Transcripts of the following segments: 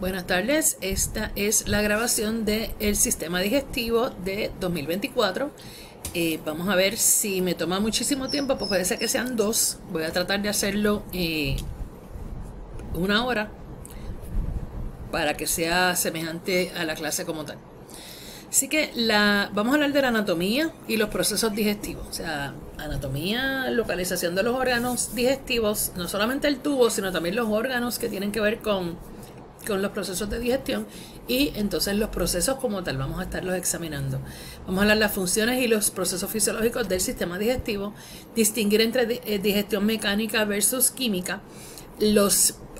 Buenas tardes, esta es la grabación del sistema digestivo de 2024. Vamos a ver si me toma muchísimo tiempo, pues puede ser que sean dos. Voy a tratar de hacerlo una hora para que sea semejante a la clase como tal. Así que vamos a hablar de la anatomía y los procesos digestivos. O sea, anatomía, localización de los órganos digestivos, no solamente el tubo, sino también los órganos que tienen que ver con los procesos de digestión, y entonces los procesos como tal vamos a estarlos examinando. Vamos a hablar de las funciones y los procesos fisiológicos del sistema digestivo, distinguir entre digestión mecánica versus química,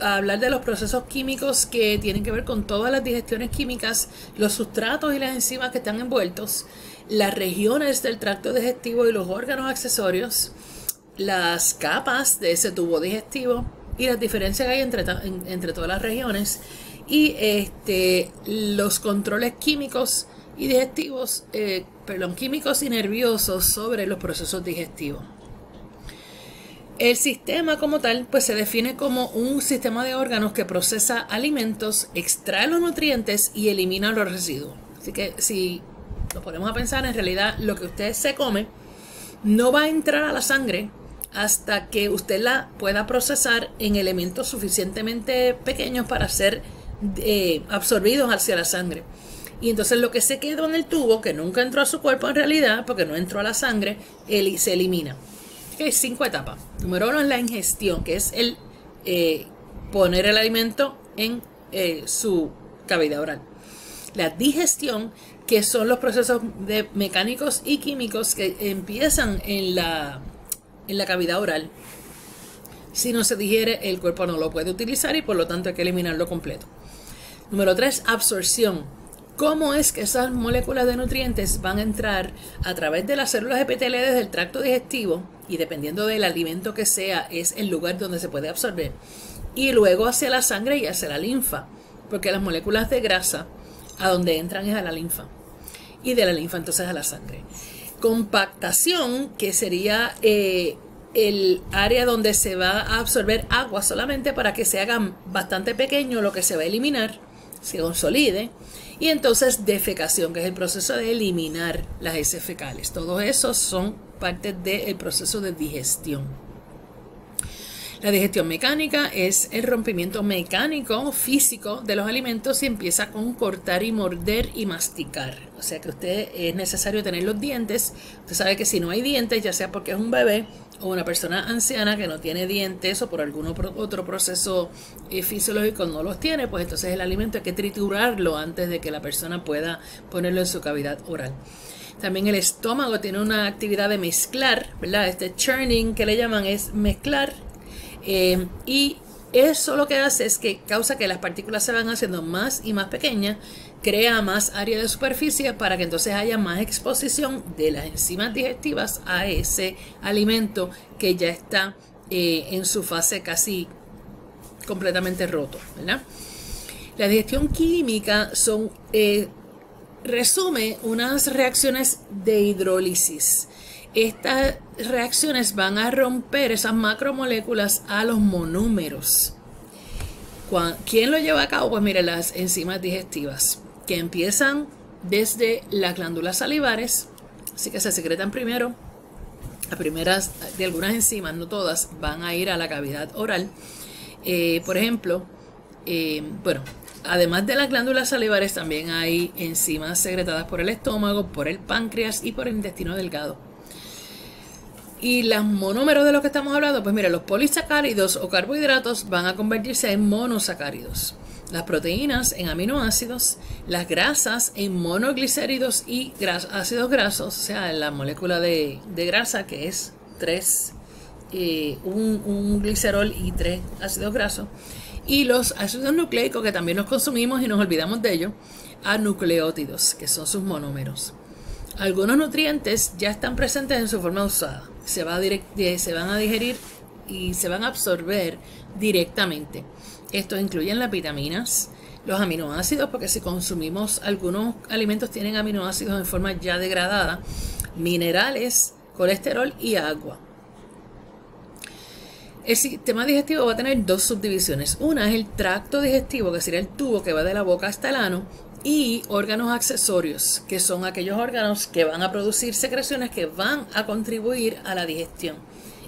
hablar de los procesos químicos que tienen que ver con todas las digestiones químicas, los sustratos y las enzimas que están envueltos, las regiones del tracto digestivo y los órganos accesorios, las capas de ese tubo digestivo y las diferencias que hay entre todas las regiones, y los controles químicos y digestivos, químicos y nerviosos sobre los procesos digestivos. El sistema como tal pues se define como un sistema de órganos que procesa alimentos, extrae los nutrientes y elimina los residuos. Así que si nos ponemos a pensar, en realidad lo que usted se come no va a entrar a la sangre hasta que usted la pueda procesar en elementos suficientemente pequeños para ser absorbidos hacia la sangre. Y entonces lo que se quedó en el tubo, que nunca entró a su cuerpo en realidad, porque no entró a la sangre, se elimina. Hay 5 etapas. Número 1 es la ingestión, que es el poner el alimento en su cavidad oral. La digestión, que son los procesos mecánicos y químicos que empiezan en la cavidad oral. Si no se digiere, el cuerpo no lo puede utilizar y por lo tanto hay que eliminarlo completo. Número 3, absorción. ¿Cómo es que esas moléculas de nutrientes van a entrar a través de las células epiteliales del tracto digestivo? Y dependiendo del alimento que sea, es el lugar donde se puede absorber. Y luego hacia la sangre y hacia la linfa. Porque las moléculas de grasa a donde entran es a la linfa. Y de la linfa entonces a la sangre. Compactación, que sería el área donde se va a absorber agua solamente para que se haga bastante pequeño lo que se va a eliminar, se consolide. Y entonces defecación, que es el proceso de eliminar las heces fecales. Todos esos son parte del proceso de digestión. La digestión mecánica es el rompimiento mecánico, físico de los alimentos, y empieza con cortar y morder y masticar. O sea que usted es necesario tener los dientes. Usted sabe que si no hay dientes, ya sea porque es un bebé o una persona anciana que no tiene dientes o por algún otro proceso fisiológico no los tiene, pues entonces el alimento hay que triturarlo antes de que la persona pueda ponerlo en su cavidad oral. También el estómago tiene una actividad de mezclar, ¿verdad? Este churning que le llaman es mezclar. Y eso lo que hace es que causa que las partículas se van haciendo más y más pequeñas, crea más área de superficie para que entonces haya más exposición de las enzimas digestivas a ese alimento que ya está en su fase casi completamente roto, ¿verdad? La digestión química resume unas reacciones de hidrólisis. Estas reacciones van a romper esas macromoléculas a los monómeros. ¿Quién lo lleva a cabo? Pues mire, las enzimas digestivas, que empiezan desde las glándulas salivares, así que se secretan primero. Las primeras de algunas enzimas, no todas, van a ir a la cavidad oral. Por ejemplo, además de las glándulas salivares, también hay enzimas secretadas por el estómago, por el páncreas y por el intestino delgado. Y los monómeros de los que estamos hablando, pues mira, los polisacáridos o carbohidratos van a convertirse en monosacáridos. Las proteínas en aminoácidos, las grasas en monoglicéridos y ácidos grasos, o sea, la molécula de grasa que es un glicerol y 3 ácidos grasos. Y los ácidos nucleicos, que también nos consumimos y nos olvidamos de ellos, a nucleótidos, que son sus monómeros. Algunos nutrientes ya están presentes en su forma usada. Se van a digerir y se van a absorber directamente. Estos incluyen las vitaminas, los aminoácidos, porque si consumimos algunos alimentos tienen aminoácidos en forma ya degradada, minerales, colesterol y agua. El sistema digestivo va a tener dos subdivisiones. Una es el tracto digestivo, que sería el tubo que va de la boca hasta el ano, y órganos accesorios, que son aquellos órganos que van a producir secreciones que van a contribuir a la digestión.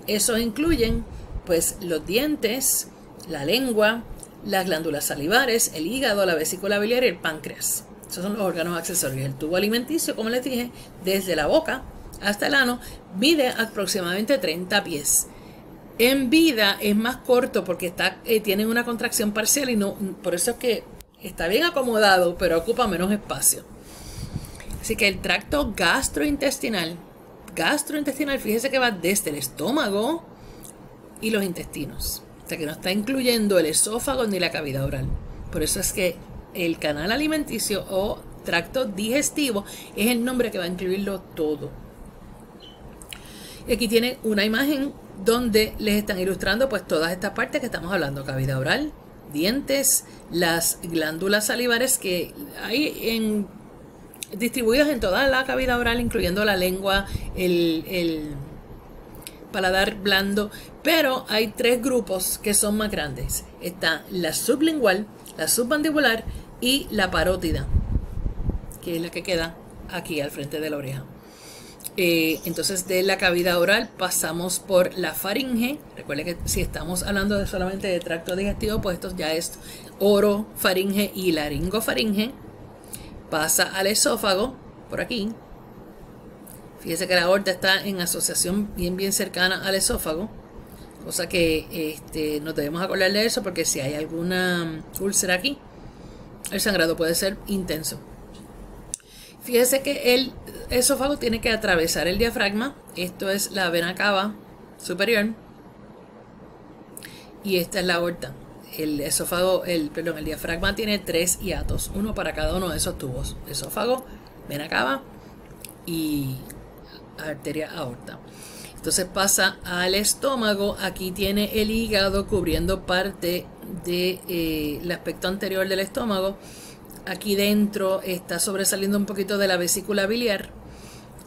Esos incluyen pues los dientes, la lengua, las glándulas salivares, el hígado, la vesícula biliar y el páncreas. Esos son los órganos accesorios. El tubo alimenticio, como les dije, desde la boca hasta el ano, mide aproximadamente 30 pies. En vida es más corto porque tiene una contracción parcial y no, por eso es que está bien acomodado, pero ocupa menos espacio. Así que el tracto gastrointestinal, fíjese que va desde el estómago y los intestinos. O sea que no está incluyendo el esófago ni la cavidad oral. Por eso es que el canal alimenticio o tracto digestivo es el nombre que va a incluirlo todo. Y aquí tiene una imagen donde les están ilustrando pues todas estas partes que estamos hablando: cavidad oral, dientes, las glándulas salivares que hay distribuidas en toda la cavidad oral, incluyendo la lengua, el paladar blando, pero hay tres grupos que son más grandes. Está la sublingual, la submandibular y la parótida, que es la que queda aquí al frente de la oreja. Entonces de la cavidad oral pasamos por la faringe. Recuerde que si estamos hablando solamente de tracto digestivo, pues esto ya es orofaringe y laringofaringe. Pasa al esófago, por aquí. Fíjese que la aorta está en asociación bien cercana al esófago, cosa que nos debemos acordar de eso, porque si hay alguna úlcera aquí, el sangrado puede ser intenso. Fíjese que el esófago tiene que atravesar el diafragma. Esto es la vena cava superior y esta es la aorta. El diafragma tiene 3 hiatos, uno para cada uno de esos tubos: esófago, vena cava y arteria aorta. Entonces pasa al estómago. Aquí tiene el hígado cubriendo parte del aspecto anterior del estómago. Aquí dentro está sobresaliendo un poquito de la vesícula biliar.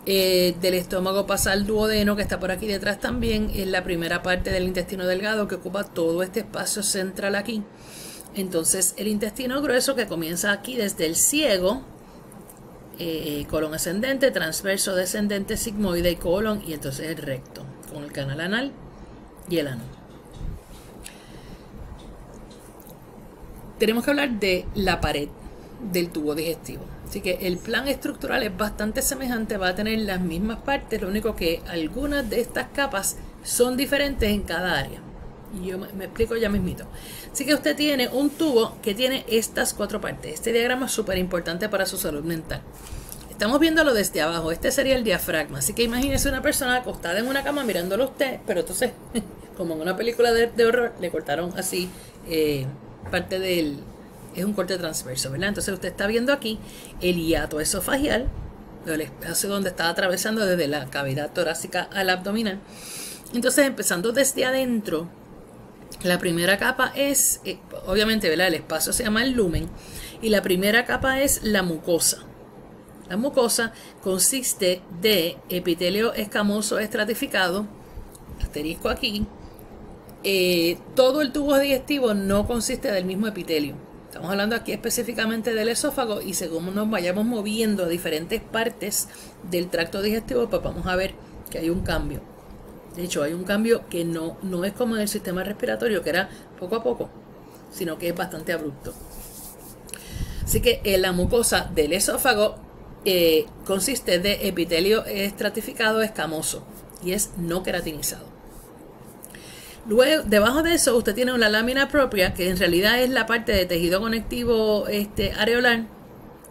Del estómago pasa al duodeno, que está por aquí detrás también. Es la primera parte del intestino delgado que ocupa todo este espacio central aquí. Entonces el intestino grueso, que comienza aquí desde el ciego, colon ascendente, transverso, descendente, sigmoide y colon, y entonces el recto, con el canal anal y el ano. Tenemos que hablar de la pared del tubo digestivo. Así que el plan estructural es bastante semejante, va a tener las mismas partes, lo único que algunas de estas capas son diferentes en cada área. Y yo me explico ya mismito. Así que usted tiene un tubo que tiene estas 4 partes. Este diagrama es súper importante para su salud mental. Estamos viéndolo desde abajo. Este sería el diafragma. Así que imagínese una persona acostada en una cama mirándolo a usted, pero entonces, como en una película de horror, le cortaron así parte del... Es un corte transverso, ¿verdad? Entonces usted está viendo aquí el hiato esofagial, el espacio donde está atravesando desde la cavidad torácica al abdominal. Entonces, empezando desde adentro, la primera capa es, obviamente, ¿verdad? El espacio se llama el lumen, y la primera capa es la mucosa. La mucosa consiste de epitelio escamoso estratificado, asterisco aquí. Todo el tubo digestivo no consiste del mismo epitelio. Estamos hablando aquí específicamente del esófago, y según nos vayamos moviendo a diferentes partes del tracto digestivo, pues vamos a ver que hay un cambio. De hecho, hay un cambio que no es como en el sistema respiratorio, que era poco a poco, sino que es bastante abrupto. Así que la mucosa del esófago consiste de epitelio estratificado escamoso y es no queratinizado. Luego, debajo de eso, usted tiene una lámina propia, que en realidad es la parte de tejido conectivo areolar,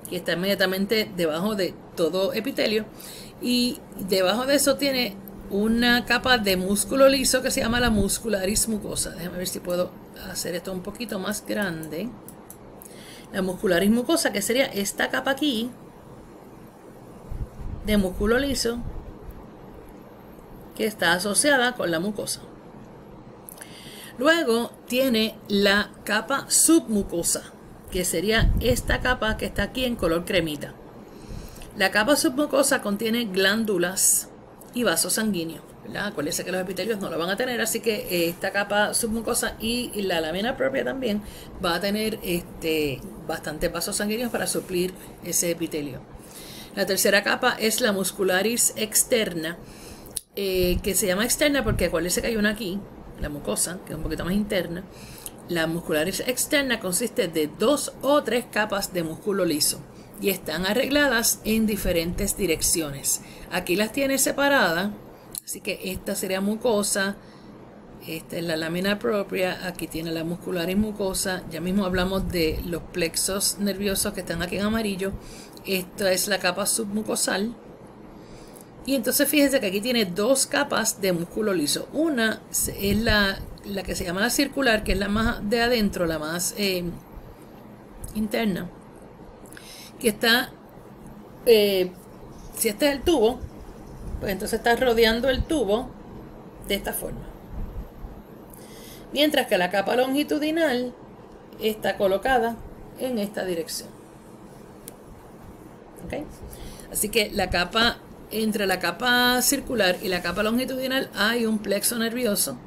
que está inmediatamente debajo de todo epitelio. Y debajo de eso tiene una capa de músculo liso que se llama la muscularis mucosa. Déjame ver si puedo hacer esto un poquito más grande. La muscularis mucosa, que sería esta capa aquí de músculo liso, que está asociada con la mucosa. Luego tiene la capa submucosa, que sería esta capa que está aquí en color cremita. La capa submucosa contiene glándulas y vasos sanguíneos, ¿verdad? Acuérdense que los epitelios no lo van a tener, así que esta capa submucosa y la lámina propia también va a tener bastantes vasos sanguíneos para suplir ese epitelio. La tercera capa es la muscularis externa, que se llama externa porque acuérdense que hay una aquí, la mucosa, que es un poquito más interna. La muscularis externa consiste de 2 o 3 capas de músculo liso y están arregladas en diferentes direcciones. Aquí las tiene separadas, así que esta sería mucosa, esta es la lámina propia, aquí tiene la muscularis mucosa, ya mismo hablamos de los plexos nerviosos que están aquí en amarillo. Esta es la capa submucosal. Y entonces fíjense que aquí tiene 2 capas de músculo liso. Una es la que se llama la circular, que es la más de adentro, la más interna. Que está, si este es el tubo, pues entonces está rodeando el tubo de esta forma. Mientras que la capa longitudinal está colocada en esta dirección. ¿Okay? Así que entre la capa circular y la capa longitudinal hay un plexo nervioso,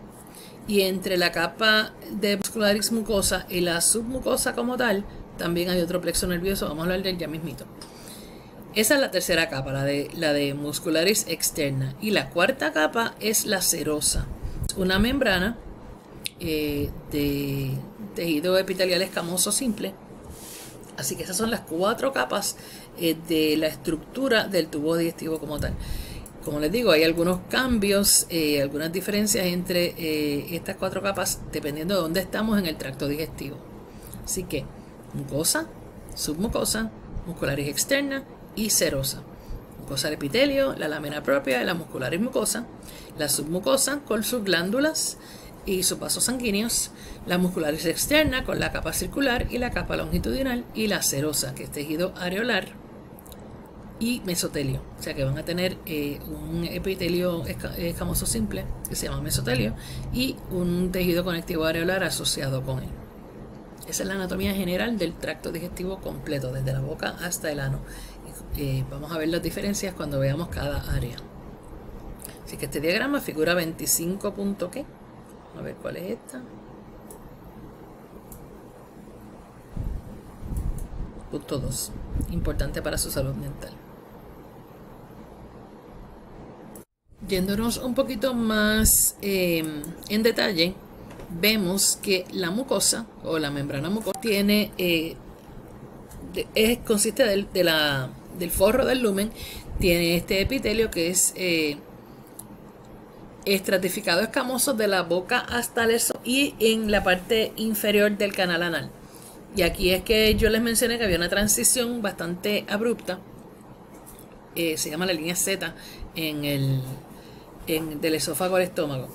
y entre la capa de muscularis mucosa y la submucosa como tal también hay otro plexo nervioso. Vamos a hablar de él ya mismito. Esa es la tercera capa, la de muscularis externa, y la cuarta capa es la serosa, una membrana de tejido epitelial escamoso simple. Así que esas son las 4 capas de la estructura del tubo digestivo como tal. Como les digo, hay algunos cambios, algunas diferencias entre estas 4 capas dependiendo de dónde estamos en el tracto digestivo. Así que mucosa, submucosa, muscularis externa y serosa. Mucosa del epitelio, la lámina propia, la muscularis mucosa, la submucosa con sus glándulas y sus vasos sanguíneos, la muscularis externa con la capa circular y la capa longitudinal, y la serosa, que es tejido areolar y mesotelio. O sea que van a tener un epitelio escamoso simple que se llama mesotelio y un tejido conectivo areolar asociado con él. Esa es la anatomía general del tracto digestivo completo, desde la boca hasta el ano. Vamos a ver las diferencias cuando veamos cada área. Así que este diagrama figura 25. ¿Qué? A ver cuál es esta. Punto 2. Importante para su salud mental. Yéndonos un poquito más en detalle, vemos que la mucosa o la membrana mucosa tiene, consiste del forro del lumen, tiene este epitelio que es estratificado escamoso de la boca hasta el esófago y en la parte inferior del canal anal. Y aquí es que yo les mencioné que había una transición bastante abrupta, se llama la línea Z del esófago al estómago.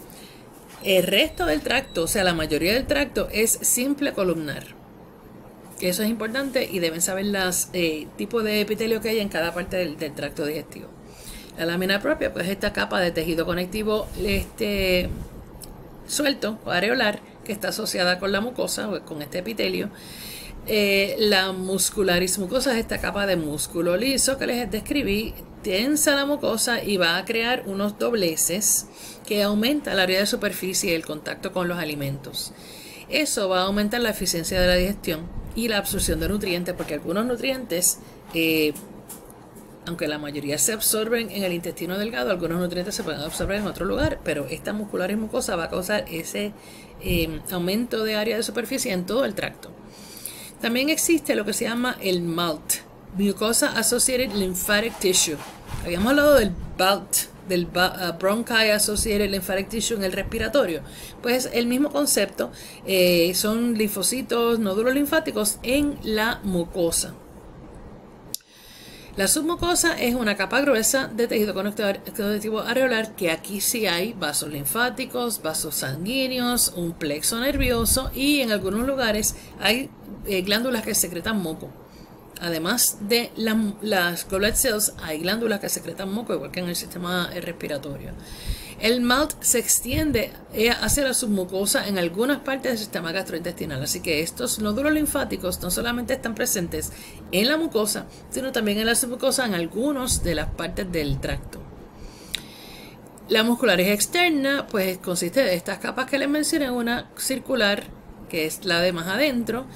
El resto del tracto, o sea, la mayoría del tracto es simple columnar. Eso es importante y deben saber los tipos de epitelio que hay en cada parte del tracto digestivo. La lámina propia, pues esta capa de tejido conectivo suelto o areolar que está asociada con la mucosa o con este epitelio. La muscularis mucosa es esta capa de músculo liso que les describí, tensa la mucosa y va a crear unos dobleces que aumenta el área de superficie y el contacto con los alimentos. Eso va a aumentar la eficiencia de la digestión y la absorción de nutrientes, porque algunos nutrientes, aunque la mayoría se absorben en el intestino delgado, algunos nutrientes se pueden absorber en otro lugar, pero esta muscularis mucosa va a causar ese aumento de área de superficie en todo el tracto. También existe lo que se llama el MALT, Mucosa Associated Lymphatic Tissue. Habíamos hablado del BALT, del Bronchi Associated Lymphatic Tissue en el respiratorio. Pues el mismo concepto, son linfocitos, nódulos linfáticos en la mucosa. La submucosa es una capa gruesa de tejido conectivo areolar, que aquí sí hay vasos linfáticos, vasos sanguíneos, un plexo nervioso y en algunos lugares hay glándulas que secretan moco. Además de las goblet cells, hay glándulas que secretan moco, igual que en el sistema respiratorio. El MALT se extiende hacia la submucosa en algunas partes del sistema gastrointestinal, así que estos nódulos linfáticos no solamente están presentes en la mucosa, sino también en la submucosa en algunas de las partes del tracto. La muscularis externa, pues consiste de estas capas que les mencioné, una circular, que es la de más adentro,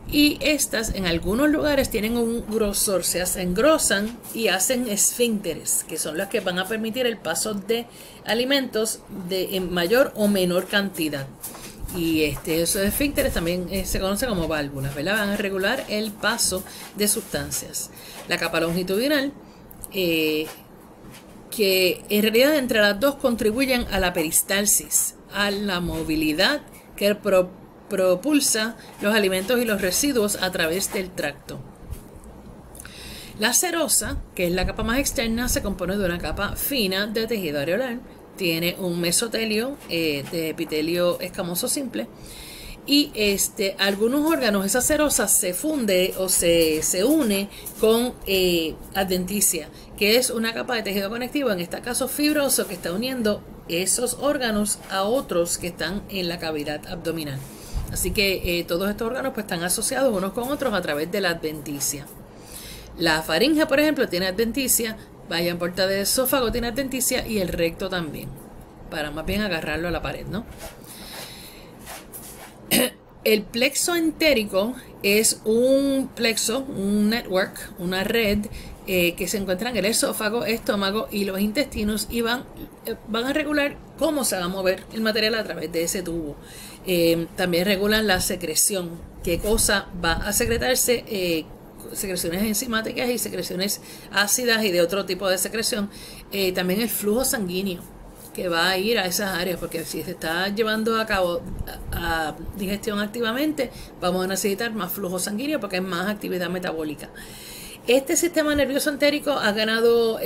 y estas en algunos lugares tienen un grosor, se engrosan y hacen esfínteres, que son las que van a permitir el paso de alimentos en mayor o menor cantidad. Y esos esfínteres también se conocen como válvulas, ¿verdad? Van a regular el paso de sustancias. La capa longitudinal, que en realidad entre las dos contribuyen a la peristalsis, a la movilidad que propulsa los alimentos y los residuos a través del tracto. La serosa, que es la capa más externa, se compone de una capa fina de tejido areolar. Tiene un mesotelio de epitelio escamoso simple. Y algunos órganos, esa serosa se funde o se une con adventicia, que es una capa de tejido conectivo, en este caso fibroso, que está uniendo esos órganos a otros que están en la cavidad abdominal. Así que todos estos órganos pues están asociados unos con otros a través de la adventicia. La faringe, por ejemplo, tiene adventicia, vaya en puerta de esófago tiene adventicia y el recto también, para más bien agarrarlo a la pared, ¿no? El plexo entérico es un plexo, un network, una red que se encuentra en el esófago, estómago y los intestinos y van a regular cómo se va a mover el material a través de ese tubo. También regulan la secreción, qué cosa va a secretarse, secreciones enzimáticas y secreciones ácidas y de otro tipo de secreción. También el flujo sanguíneo que va a ir a esas áreas, porque si se está llevando a cabo digestión activamente, vamos a necesitar más flujo sanguíneo porque hay más actividad metabólica. Este sistema nervioso entérico ha ganado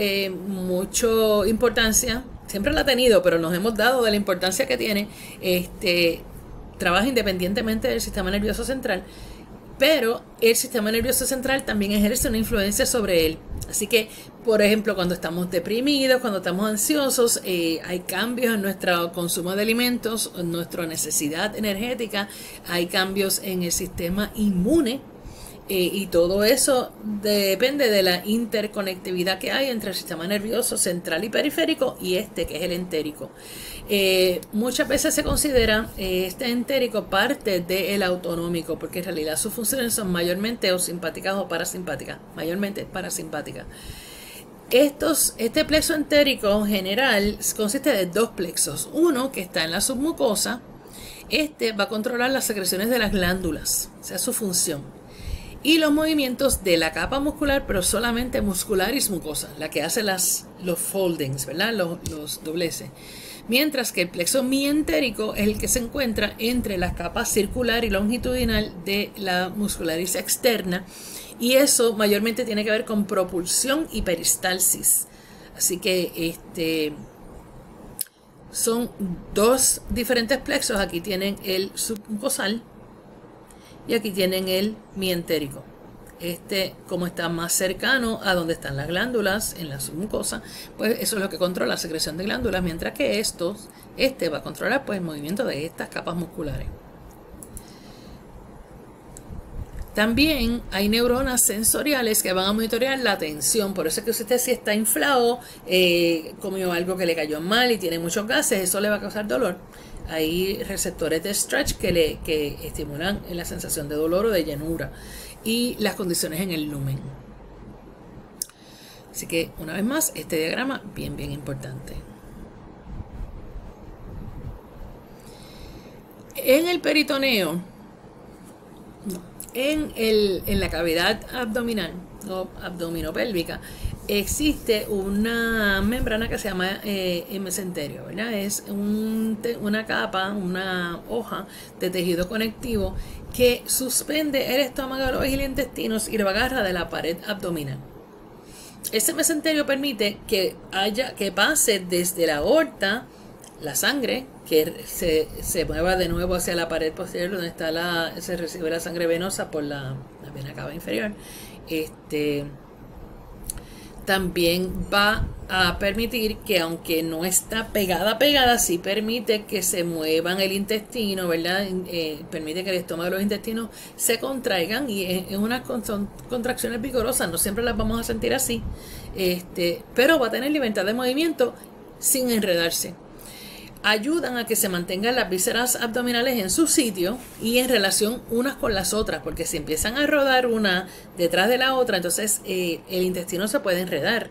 mucha importancia, siempre la ha tenido, pero nos hemos dado de la importancia que tiene. Trabaja independientemente del sistema nervioso central, pero el sistema nervioso central también ejerce una influencia sobre él. Así que, por ejemplo, cuando estamos deprimidos, cuando estamos ansiosos, hay cambios en nuestro consumo de alimentos, en nuestra necesidad energética, hay cambios en el sistema inmune. Y todo eso depende de la interconectividad que hay entre el sistema nervioso central y periférico y que es el entérico. Muchas veces se considera este entérico parte del autonómico, porque en realidad sus funciones son mayormente o simpáticas o parasimpáticas, mayormente parasimpáticas. Este plexo entérico en general consiste de dos plexos. Uno que está en la submucosa, va a controlar las secreciones de las glándulas, o sea, su función. Y los movimientos de la capa muscular, pero solamente muscularis mucosa, la que hace los foldings, ¿verdad? Los dobleces. Mientras que el plexo mientérico es el que se encuentra entre las capas circular y longitudinal de la muscularis externa. Y eso mayormente tiene que ver con propulsión y peristalsis. Así que son dos diferentes plexos. Aquí tienen el submucosal y aquí tienen el mientérico. Como está más cercano a donde están las glándulas en la submucosa, pues eso es lo que controla la secreción de glándulas, mientras que va a controlar pues el movimiento de estas capas musculares. También hay neuronas sensoriales que van a monitorear la tensión. Por eso es que usted, si está inflado, comió algo que le cayó mal y tiene muchos gases, eso le va a causar dolor. Hay receptores de stretch que estimulan la sensación de dolor o de llenura y las condiciones en el lumen. Así que, una vez más, este diagrama bien importante. En el peritoneo, en la cavidad abdominal o abdominopélvica, existe una membrana que se llama mesenterio, ¿verdad? Es una capa, una hoja de tejido conectivo que suspende el estómago, los intestinos y lo agarra de la pared abdominal. Ese mesenterio permite que pase desde la aorta la sangre, que se mueva de nuevo hacia la pared posterior donde se recibe la sangre venosa por la vena cava inferior. También va a permitir que, aunque no está pegada, sí permite que se muevan el intestino, ¿verdad? Permite que el estómago y los intestinos se contraigan y en unas contracciones vigorosas, no siempre las vamos a sentir así, pero va a tener libertad de movimiento sin enredarse. Ayudan a que se mantengan las vísceras abdominales en su sitio y en relación unas con las otras, porque si empiezan a rodar una detrás de la otra, entonces el intestino se puede enredar.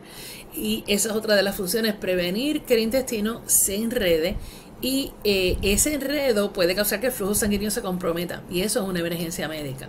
Y esa es otra de las funciones, prevenir que el intestino se enrede, y ese enredo puede causar que el flujo sanguíneo se comprometa, y eso es una emergencia médica.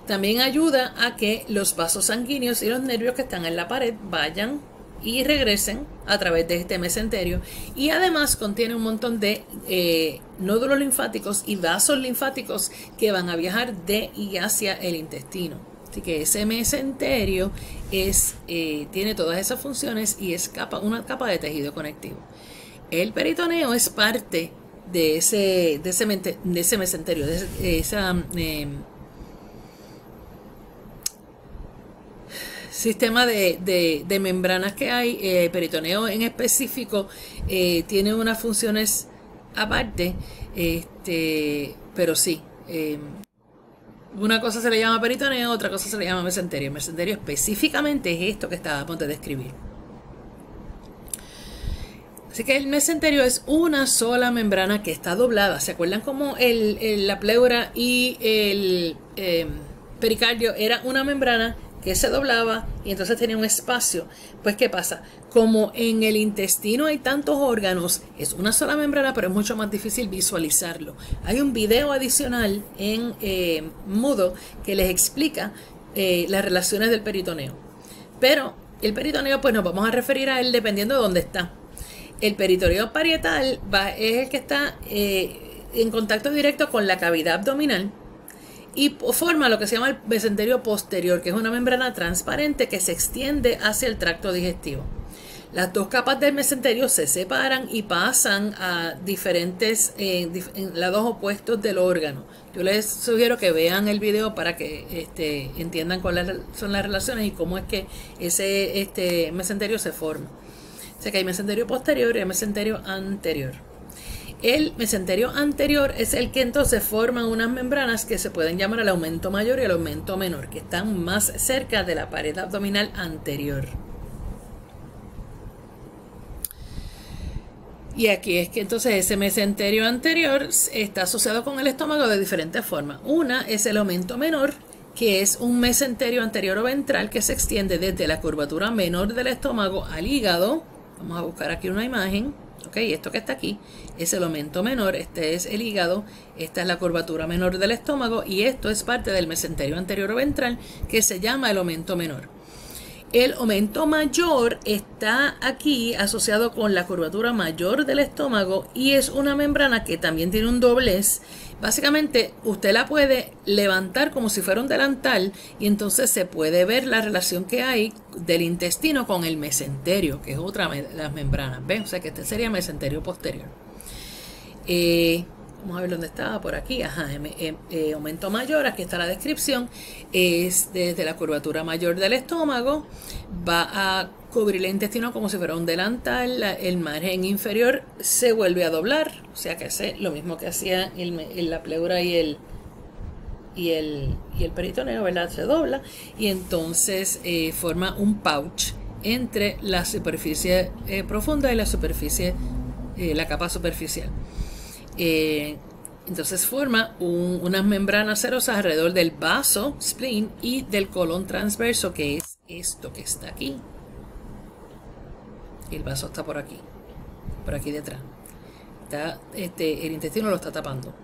También ayuda a que los vasos sanguíneos y los nervios que están en la pared vayan y regresen a través de este mesenterio, y además contiene un montón de nódulos linfáticos y vasos linfáticos que van a viajar de y hacia el intestino. Así que ese mesenterio tiene todas esas funciones y es una capa de tejido conectivo. El peritoneo es parte de ese mesenterio, de esa sistema de membranas que hay. Peritoneo en específico tiene unas funciones aparte, pero sí, una cosa se le llama peritoneo, otra cosa se le llama mesenterio. El mesenterio específicamente es esto que estaba a punto de describir. Así que el mesenterio es una sola membrana que está doblada. ¿Se acuerdan cómo la pleura y el pericardio era una membrana que se doblaba y entonces tenía un espacio? Pues ¿qué pasa? Como en el intestino hay tantos órganos, es una sola membrana, pero es mucho más difícil visualizarlo. Hay un video adicional en mudo que les explica las relaciones del peritoneo. Pero el peritoneo, pues nos vamos a referir a él dependiendo de dónde está. El peritoneo parietal es el que está en contacto directo con la cavidad abdominal y forma lo que se llama el mesenterio posterior, que es una membrana transparente que se extiende hacia el tracto digestivo. Las dos capas del mesenterio se separan y pasan a diferentes lados opuestos del órgano. Yo les sugiero que vean el video para que entiendan cuáles son las relaciones y cómo es que ese mesenterio se forma. O sea que hay mesenterio posterior y hay mesenterio anterior. El mesenterio anterior es el que entonces forman unas membranas que se pueden llamar el aumento mayor y el aumento menor, que están más cerca de la pared abdominal anterior. Y aquí es que entonces ese mesenterio anterior está asociado con el estómago de diferentes formas. Una es el aumento menor, que es un mesenterio anterior o ventral que se extiende desde la curvatura menor del estómago al hígado. Vamos a buscar aquí una imagen. Ok, esto que está aquí es el aumento menor, este es el hígado, esta es la curvatura menor del estómago y esto es parte del mesenterio anterior o ventral que se llama el aumento menor. El aumento mayor está aquí asociado con la curvatura mayor del estómago y es una membrana que también tiene un doblez. Básicamente usted la puede levantar como si fuera un delantal y entonces se puede ver la relación que hay del intestino con el mesenterio, que es otra de las membranas. ¿Ven? O sea que este sería el mesenterio posterior. Vamos a ver dónde estaba, por aquí. Ajá, aumento mayor, aquí está la descripción. Es desde la curvatura mayor del estómago, va a cubrir el intestino como si fuera un delantal. El margen inferior se vuelve a doblar, o sea que hace lo mismo que hacía la pleura y el peritoneo, ¿verdad? Se dobla y entonces forma un pouch entre la superficie profunda y la superficie, la capa superficial. Entonces forma unas membranas serosas alrededor del vaso, spleen, y del colon transverso, que es esto que está aquí. Y el vaso está por aquí detrás. El intestino lo está tapando.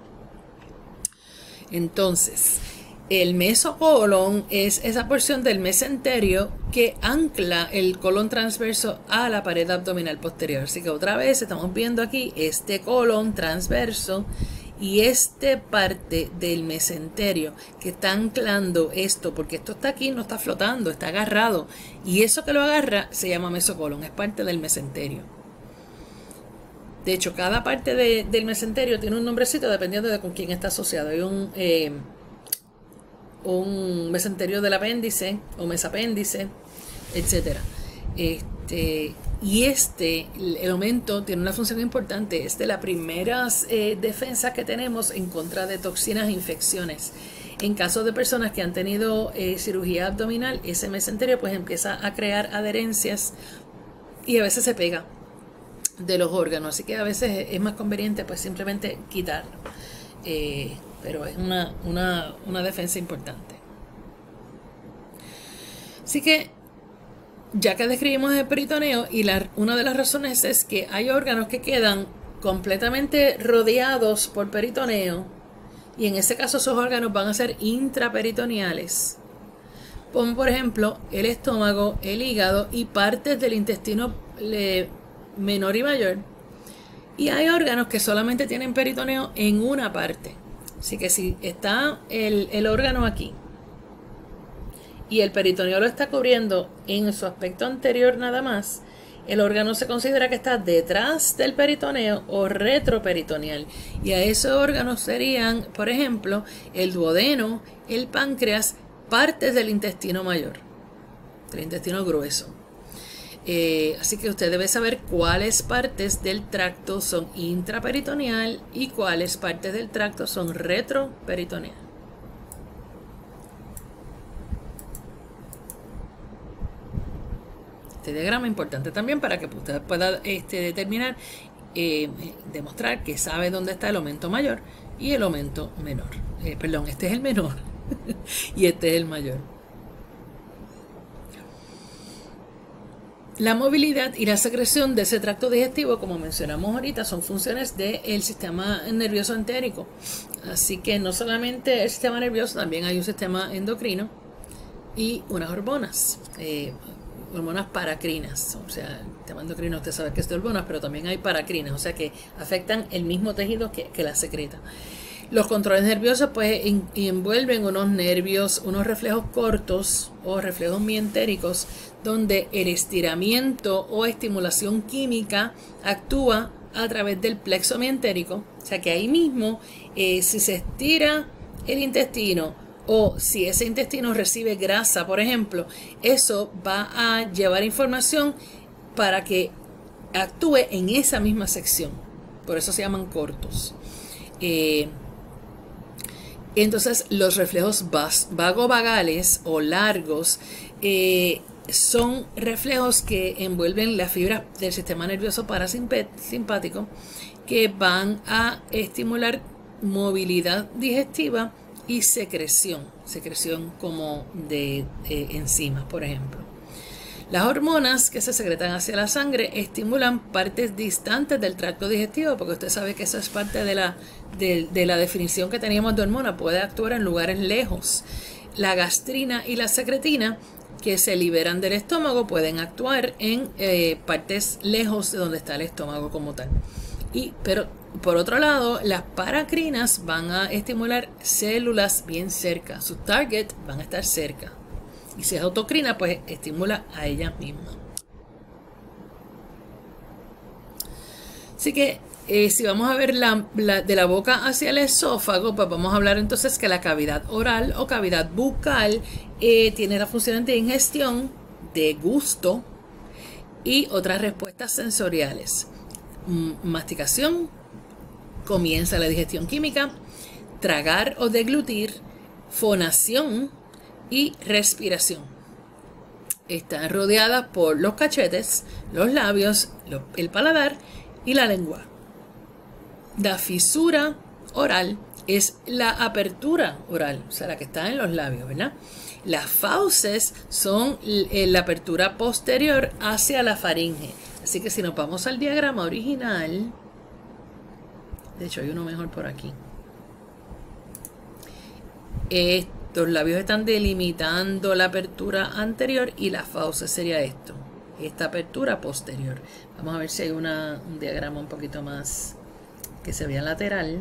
Entonces, el mesocolon es esa porción del mesenterio que ancla el colon transverso a la pared abdominal posterior. Así que otra vez estamos viendo aquí este colon transverso y esta parte del mesenterio que está anclando esto, porque esto está aquí, no está flotando, está agarrado. Y eso que lo agarra se llama mesocolon, es parte del mesenterio. De hecho, cada parte del mesenterio tiene un nombrecito dependiendo de con quién está asociado. Hay un mesenterio del apéndice o mesapéndice, etc. Y el aumento tiene una función importante. Es de las primeras defensas que tenemos en contra de toxinas e infecciones. En caso de personas que han tenido cirugía abdominal, ese mesenterio pues empieza a crear adherencias y a veces se pega. de los órganos, así que a veces es más conveniente pues simplemente quitarlo, pero es una defensa importante. Así que ya que describimos el peritoneo, y una de las razones es que hay órganos que quedan completamente rodeados por peritoneo, y en ese caso esos órganos van a ser intraperitoneales, como por ejemplo el estómago, el hígado y partes del intestino menor y mayor. Y hay órganos que solamente tienen peritoneo en una parte, así que si está el órgano aquí y el peritoneo lo está cubriendo en su aspecto anterior nada más, el órgano se considera que está detrás del peritoneo o retroperitoneal. Y a esos órganos serían, por ejemplo, el duodeno, el páncreas, partes del intestino mayor, del intestino grueso. Así que usted debe saber cuáles partes del tracto son intraperitoneal y cuáles partes del tracto son retroperitoneal. Este diagrama es importante también para que usted pueda determinar, demostrar que sabe dónde está el aumento mayor y el aumento menor. Perdón, este es el menor y este es el mayor. La movilidad y la secreción de ese tracto digestivo, como mencionamos ahorita, son funciones del sistema nervioso entérico. Así que no solamente el sistema nervioso, también hay un sistema endocrino y unas hormonas. Hormonas paracrinas, o sea, el sistema endocrino usted sabe que es de hormonas, pero también hay paracrinas, o sea que afectan el mismo tejido que la secreta. Los controles nerviosos pues envuelven unos nervios, unos reflejos cortos o reflejos mientéricos, donde el estiramiento o estimulación química actúa a través del plexo mientérico, o sea que ahí mismo, si se estira el intestino, o si ese intestino recibe grasa, por ejemplo, eso va a llevar información para que actúe en esa misma sección. Por eso se llaman cortos. Entonces, los reflejos vagovagales o largos son reflejos que envuelven las fibras del sistema nervioso parasimpático que van a estimular movilidad digestiva y secreción como de enzimas, por ejemplo. Las hormonas que se secretan hacia la sangre estimulan partes distantes del tracto digestivo, porque usted sabe que eso es parte de la definición que teníamos de hormona, puede actuar en lugares lejos. La gastrina y la secretina, que se liberan del estómago, pueden actuar en partes lejos de donde está el estómago como tal. Pero por otro lado, las paracrinas van a estimular células bien cerca. Sus targets van a estar cerca. Y si es autocrina, pues estimula a ellas mismas. Así que si vamos a ver de la boca hacia el esófago, pues vamos a hablar entonces que la cavidad oral o cavidad bucal tiene la función de ingestión, de gusto y otras respuestas sensoriales. Masticación, comienza la digestión química, tragar o deglutir, fonación y respiración. Están rodeadas por los cachetes, los labios, el paladar y la lengua. La fisura oral es la apertura oral, o sea, la que está en los labios, ¿verdad? Las fauces son la apertura posterior hacia la faringe. Así que si nos vamos al diagrama original, de hecho hay uno mejor por aquí. Estos labios están delimitando la apertura anterior y la fauces sería esto, esta apertura posterior. Vamos a ver si hay un diagrama un poquito más que se vea lateral.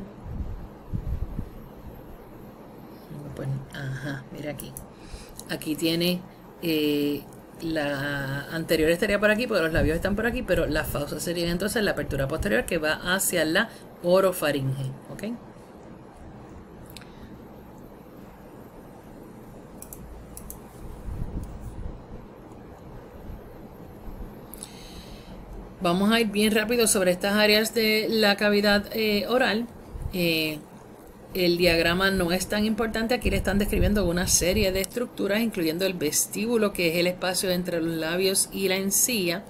Pues, ajá, mira aquí. Aquí tiene la anterior estaría por aquí porque los labios están por aquí, pero la fauces sería entonces la apertura posterior que va hacia la orofaringe, ¿ok? Vamos a ir bien rápido sobre estas áreas de la cavidad oral. El diagrama no es tan importante. Aquí le están describiendo una serie de estructuras, incluyendo el vestíbulo, que es el espacio entre los labios y la encía.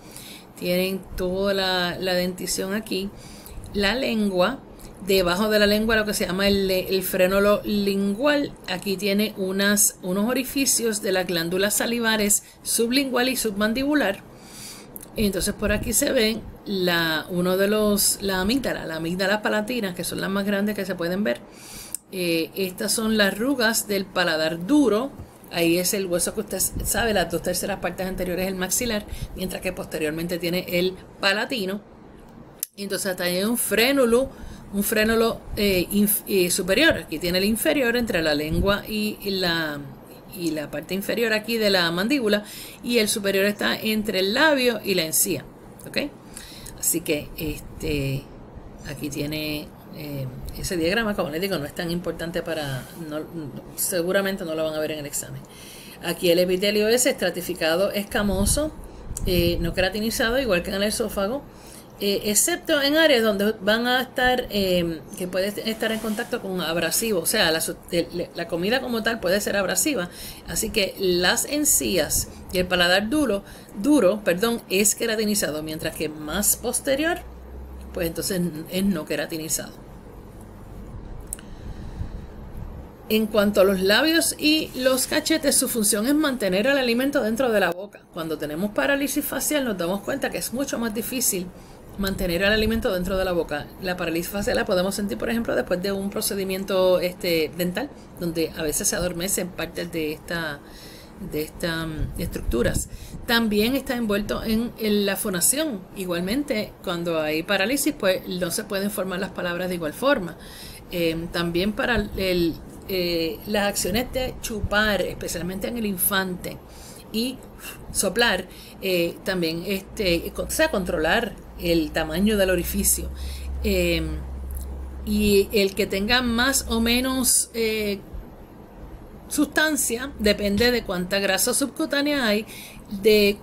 tienen toda la dentición aquí. La lengua, debajo de la lengua lo que se llama el frénulo lingual. Aquí tiene unos orificios de las glándulas salivares sublingual y submandibular. Entonces por aquí se ven la amígdala palatina, que son las más grandes que se pueden ver. Estas son las arrugas del paladar duro. Ahí es el hueso que usted sabe, las 2/3 partes anteriores es el maxilar, mientras que posteriormente tiene el palatino. Y entonces hasta ahí hay un frénulo superior. Aquí tiene el inferior entre la lengua y la parte inferior aquí de la mandíbula, y el superior está entre el labio y la encía. ¿Ok? Así que aquí tiene ese diagrama. Como les digo, no es tan importante seguramente no lo van a ver en el examen. Aquí el epitelio es estratificado, escamoso, no queratinizado, igual que en el esófago, excepto en áreas donde van a estar, que puede estar en contacto con abrasivo. O sea, la comida como tal puede ser abrasiva. Así que las encías y el paladar duro, es queratinizado, mientras que más posterior, pues entonces es no queratinizado. En cuanto a los labios y los cachetes, su función es mantener el alimento dentro de la boca. Cuando tenemos parálisis facial nos damos cuenta que es mucho más difícil mantener el alimento dentro de la boca. La parálisis facial la podemos sentir, por ejemplo, después de un procedimiento dental, donde a veces se adormecen partes de estas estructuras. También está envuelto en la fonación. Igualmente, cuando hay parálisis, pues no se pueden formar las palabras de igual forma. También para las acciones de chupar, especialmente en el infante, y soplar, también controlar el tamaño del orificio, y el que tenga más o menos sustancia depende de cuánta grasa subcutánea hay, de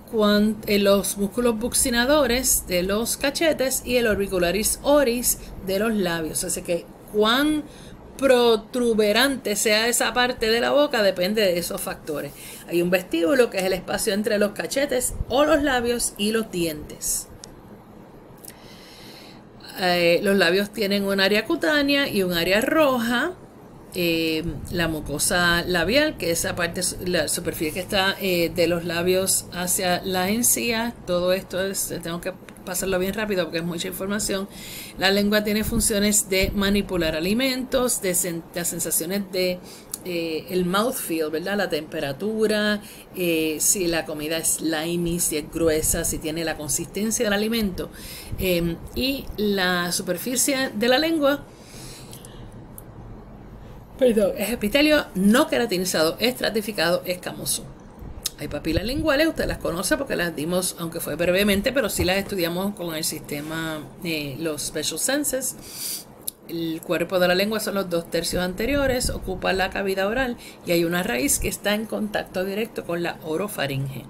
los músculos buccinadores de los cachetes y el orbicularis oris de los labios. Así que cuán protuberante sea esa parte de la boca depende de esos factores. Hay un vestíbulo, que es el espacio entre los cachetes o los labios y los dientes. Los labios tienen un área cutánea y un área roja. La mucosa labial, que es esa parte, la superficie que está de los labios hacia las encías. Todo esto tengo que pasarlo bien rápido porque es mucha información. La lengua tiene funciones de manipular alimentos, de las sensaciones de el mouthfeel, ¿verdad? La temperatura, si la comida es slimy, si es gruesa, si tiene la consistencia del alimento. Y la superficie de la lengua, es epitelio no queratinizado, estratificado, escamoso. Hay papilas linguales, usted las conoce porque las dimos, aunque fue brevemente, pero sí las estudiamos con el sistema, los special senses. El cuerpo de la lengua son los 2/3 anteriores, ocupa la cavidad oral y hay una raíz que está en contacto directo con la orofaringe.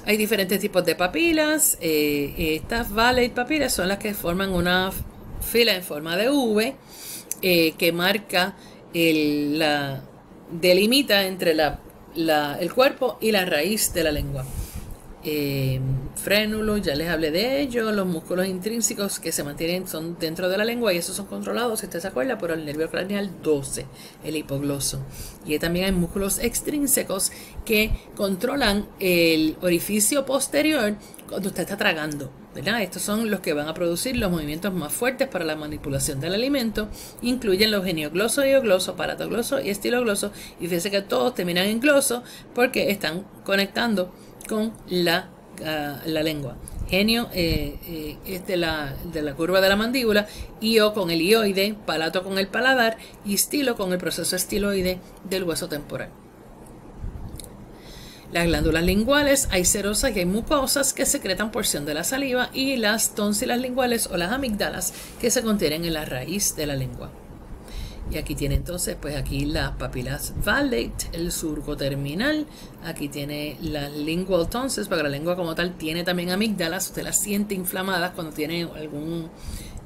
Hay diferentes tipos de papilas. Estas Valade papilas son las que forman una fila en forma de V, que marca delimita entre el cuerpo y la raíz de la lengua. Frénulo, ya les hablé de ello. Los músculos intrínsecos que se mantienen son dentro de la lengua, y esos son controlados, si usted se acuerda, por el nervio craneal 12, el hipogloso. Y también hay músculos extrínsecos que controlan el orificio posterior cuando usted está tragando, ¿verdad? Estos son los que van a producir los movimientos más fuertes para la manipulación del alimento. Incluyen los geniogloso, iogloso, palatogloso y estilogloso. Y fíjense que todos terminan en gloso porque están conectando con la lengua. Genio es de la curva de la mandíbula, io con el ioide, palato con el paladar y stilo con el proceso estiloide del hueso temporal. Las glándulas linguales, hay serosas y hay mucosas que secretan porción de la saliva, y las tónsilas linguales o las amígdalas que se contienen en la raíz de la lengua. Y aquí tiene entonces, pues aquí las papilas Valade, el surco terminal. Aquí tiene las lingual tonsils, porque la lengua como tal tiene también amígdalas. Usted las siente inflamadas cuando tiene algún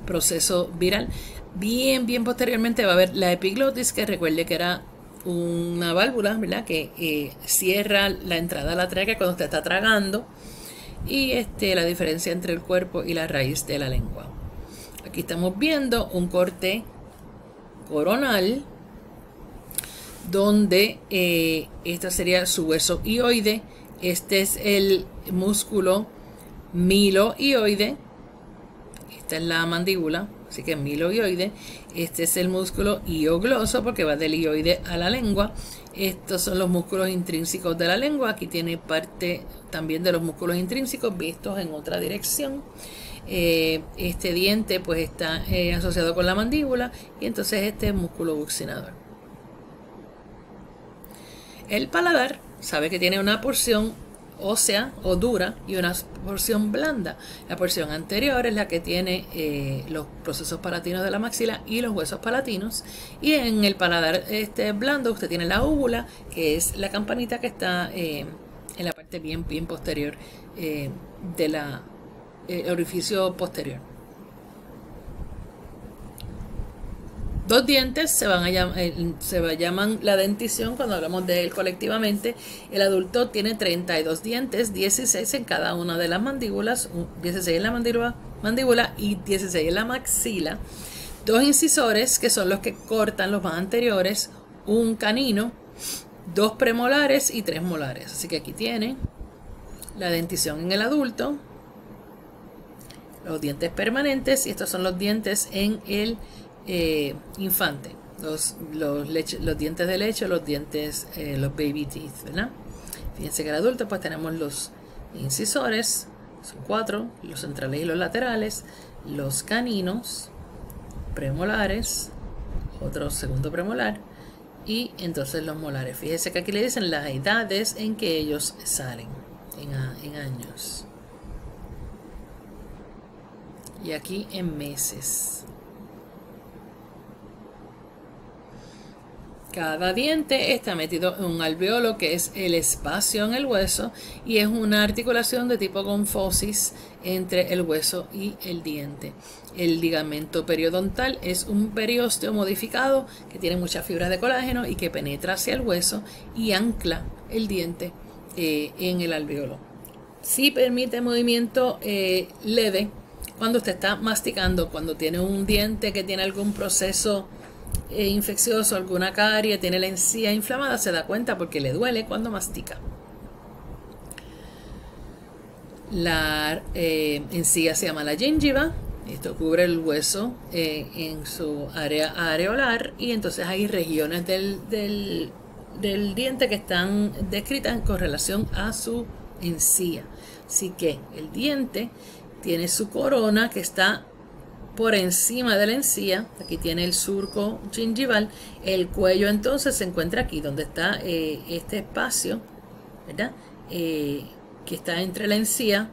proceso viral. Bien posteriormente va a haber la epiglotis, que recuerde que era una válvula, ¿verdad?, que cierra la entrada a la tráquea cuando usted está tragando. y la diferencia entre el cuerpo y la raíz de la lengua. Aquí estamos viendo un corte coronal donde esta sería su hueso hioide. Este es el músculo milohioide. Esta es la mandíbula, así que milohioide. Este es el músculo hiogloso porque va del hioide a la lengua. Estos son los músculos intrínsecos de la lengua. Aquí tiene parte también de los músculos intrínsecos vistos en otra dirección. Este diente pues está asociado con la mandíbula y entonces este es músculo buccinador. El paladar sabe que tiene una porción ósea o dura y una porción blanda. La porción anterior es la que tiene los procesos palatinos de la maxila y los huesos palatinos, y en el paladar blando usted tiene la úvula, que es la campanita que está en la parte bien posterior del orificio posterior. Dos dientes se llaman la dentición cuando hablamos de él colectivamente. El adulto tiene 32 dientes, 16 en cada una de las mandíbulas, 16 en la mandíbula y 16 en la maxila. Dos incisores, que son los que cortan los más anteriores, un canino, dos premolares y tres molares. Así que aquí tiene la dentición en el adulto, los dientes permanentes, y estos son los dientes en el infante, los dientes de leche, los dientes, los baby teeth, ¿verdad? Fíjense que el adulto pues tenemos los incisores, son 4, los centrales y los laterales, los caninos, premolares, otro segundo premolar, y entonces los molares. Fíjense que aquí le dicen las edades en que ellos salen en años, y aquí en meses. Cada diente está metido en un alveolo, que es el espacio en el hueso, y es una articulación de tipo confosis entre el hueso y el diente. El ligamento periodontal es un periósteo modificado que tiene muchas fibras de colágeno y que penetra hacia el hueso y ancla el diente en el alveolo. Sí permite movimiento leve cuando usted está masticando, cuando tiene un diente que tiene algún proceso infeccioso, alguna carie, tiene la encía inflamada, se da cuenta porque le duele cuando mastica. La encía se llama la gingiva. Esto cubre el hueso en su área areolar, y entonces hay regiones del diente que están descritas con relación a su encía. Así que el diente tiene su corona que está por encima de la encía. Aquí tiene el surco gingival. El cuello entonces se encuentra aquí donde está este espacio, ¿verdad? Que está entre la encía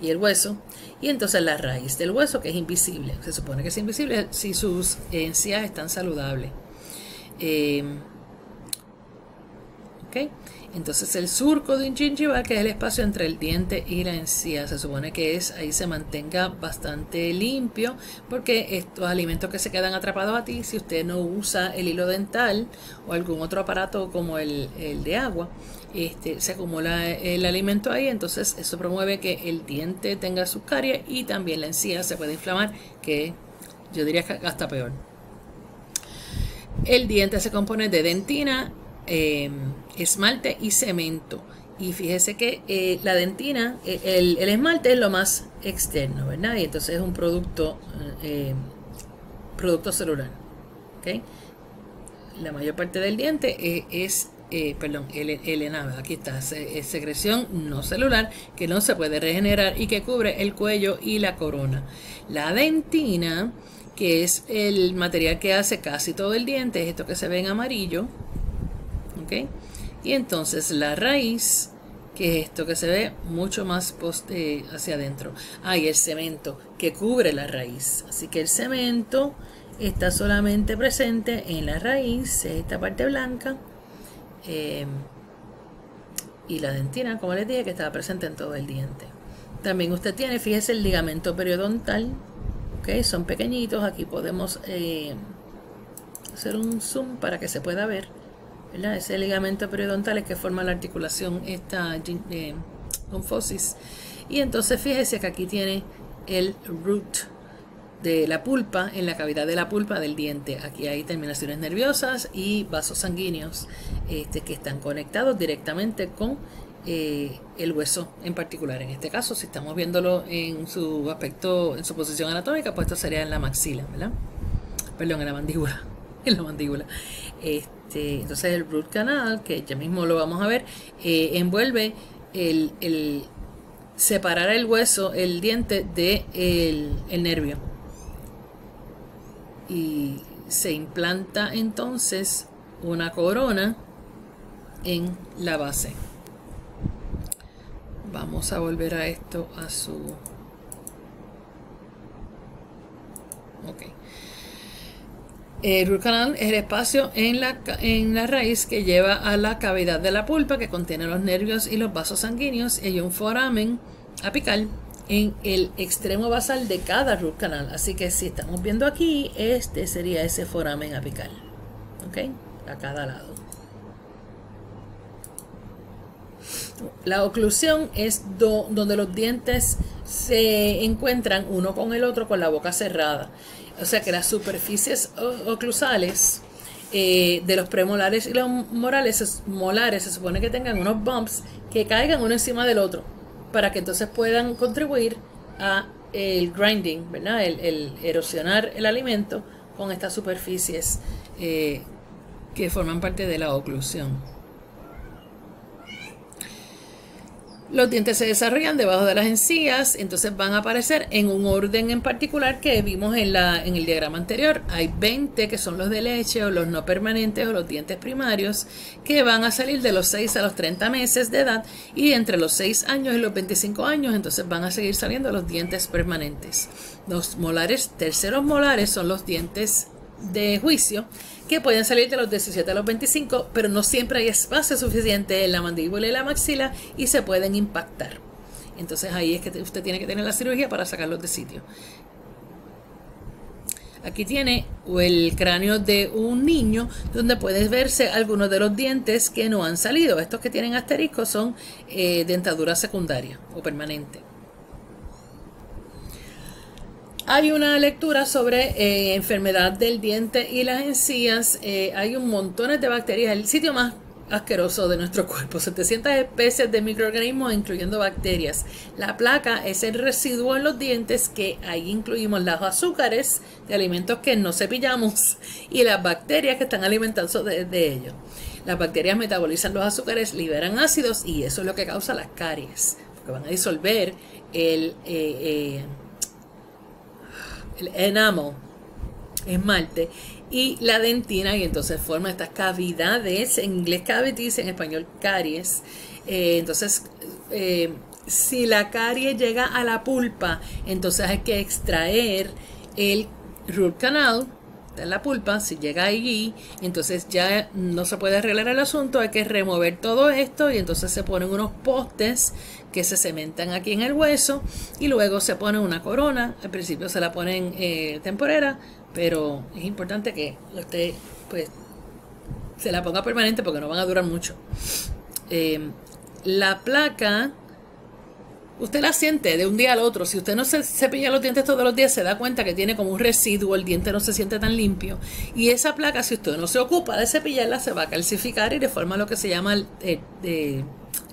y el hueso, y entonces la raíz del hueso, que es invisible. Se supone que es invisible si sus encías están saludables. ¿Okay? Entonces el surco gingival, que es el espacio entre el diente y la encía, se supone que ahí se mantenga bastante limpio, porque estos alimentos que se quedan atrapados a ti, si usted no usa el hilo dental o algún otro aparato como el de agua, se acumula el alimento ahí. Entonces eso promueve que el diente tenga sus caries, y también la encía se puede inflamar, que yo diría que hasta peor. El diente se compone de dentina, esmalte y cemento. Y fíjese que la dentina, el esmalte es lo más externo, ¿verdad? Y entonces es un producto celular. ¿Okay? La mayor parte del diente es el enama. Aquí está, es secreción no celular que no se puede regenerar y que cubre el cuello y la corona. La dentina, que es el material que hace casi todo el diente, es esto que se ve en amarillo. ¿Okay? Y entonces la raíz, que es esto que se ve mucho más hacia adentro. Y el cemento, que cubre la raíz. Así que el cemento está solamente presente en la raíz, esta parte blanca, y la dentina, como les dije, que estaba presente en todo el diente. También usted tiene, fíjese, el ligamento periodontal. ¿Okay? Son pequeñitos. Aquí podemos hacer un zoom para que se pueda ver, ¿verdad? Ese ligamento periodontal es que forma la articulación esta confosis. Y entonces fíjese que aquí tiene el root de la pulpa, en la cavidad de la pulpa del diente. Aquí hay terminaciones nerviosas y vasos sanguíneos que están conectados directamente con el hueso en particular. En este caso, si estamos viéndolo en su aspecto, en su posición anatómica, pues esto sería en la maxila, ¿verdad? Perdón, en la mandíbula. En la mandíbula. Entonces el root canal, que ya mismo lo vamos a ver, envuelve el separar el hueso, el diente de el nervio. Y se implanta entonces una corona en la base. Vamos a volver a esto a su... Ok. El root canal es el espacio en la raíz que lleva a la cavidad de la pulpa, que contiene los nervios y los vasos sanguíneos, y hay un foramen apical en el extremo basal de cada root canal. Así que si estamos viendo aquí, este sería ese foramen apical, ¿ok? A cada lado. La oclusión es donde los dientes se encuentran uno con el otro con la boca cerrada. O sea que las superficies oclusales de los premolares y los molares se supone que tengan unos bumps que caigan uno encima del otro para que entonces puedan contribuir a el grinding, ¿verdad? El erosionar el alimento con estas superficies que forman parte de la oclusión. Los dientes se desarrollan debajo de las encías, entonces van a aparecer en un orden en particular que vimos en el diagrama anterior. Hay 20 que son los de leche o los no permanentes o los dientes primarios que van a salir de los 6 a los 30 meses de edad, y entre los 6 años y los 25 años entonces van a seguir saliendo los dientes permanentes. Los molares, terceros molares, son los dientes de juicio, que pueden salir de los 17 a los 25, pero no siempre hay espacio suficiente en la mandíbula y la maxila y se pueden impactar. Entonces ahí es que usted tiene que tener la cirugía para sacarlos de sitio. Aquí tiene el cráneo de un niño donde puedes verse algunos de los dientes que no han salido. Estos que tienen asterisco son dentadura secundaria o permanente. Hay una lectura sobre enfermedad del diente y las encías. Hay un montón de bacterias. El sitio más asqueroso de nuestro cuerpo. 700 especies de microorganismos, incluyendo bacterias. La placa es el residuo en los dientes, que ahí incluimos los azúcares de alimentos que no cepillamos y las bacterias que están alimentados de ellos. Las bacterias metabolizan los azúcares, liberan ácidos, y eso es lo que causa las caries, porque van a disolver el enamel, esmalte, y la dentina, y entonces forma estas cavidades, en inglés cavities, en español caries. Entonces si la carie llega a la pulpa, entonces hay que extraer el root canal de la pulpa. Si llega allí, entonces ya no se puede arreglar el asunto, hay que remover todo esto, y entonces se ponen unos postes que se cementan aquí en el hueso, y luego se pone una corona. Al principio se la ponen temporera, pero es importante que usted pues se la ponga permanente porque no van a durar mucho. La placa usted la siente de un día al otro. Si usted no se cepilla los dientes todos los días, se da cuenta que tiene como un residuo, el diente no se siente tan limpio, y esa placa, si usted no se ocupa de cepillarla, se va a calcificar y deforma lo que se llama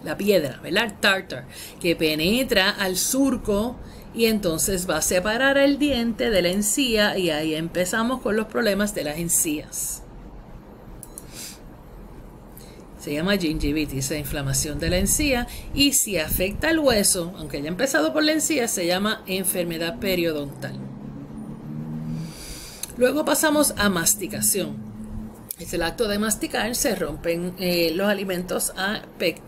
la piedra, ¿verdad? El tartar, que penetra al surco y entonces va a separar el diente de la encía, y ahí empezamos con los problemas de las encías. Se llama gingivitis, la inflamación de la encía, y si afecta el hueso, aunque haya empezado por la encía, se llama enfermedad periodontal. Luego pasamos a masticación. Es el acto de masticar. Se rompen los alimentos a